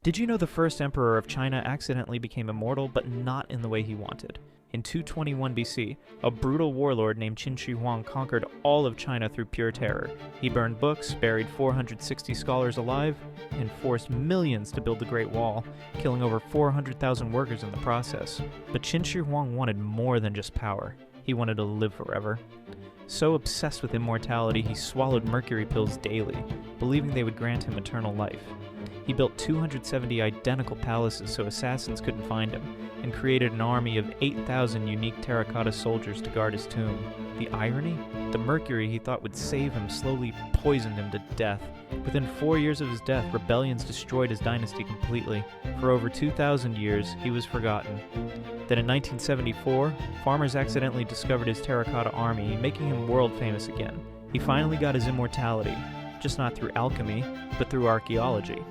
Did you know the first emperor of China accidentally became immortal, but not in the way he wanted? In 221 BC, a brutal warlord named Qin Shi Huang conquered all of China through pure terror. He burned books, buried 460 scholars alive, and forced millions to build the Great Wall, killing over 400,000 workers in the process. But Qin Shi Huang wanted more than just power. He wanted to live forever. So obsessed with immortality, he swallowed mercury pills daily, believing they would grant him eternal life. He built 270 identical palaces so assassins couldn't find him, and created an army of 8,000 unique terracotta soldiers to guard his tomb. The irony? The mercury he thought would save him slowly poisoned him to death. Within 4 years of his death, rebellions destroyed his dynasty completely. For over 2,000 years, he was forgotten. Then in 1974, farmers accidentally discovered his terracotta army, making him world famous again. He finally got his immortality, just not through alchemy, but through archaeology.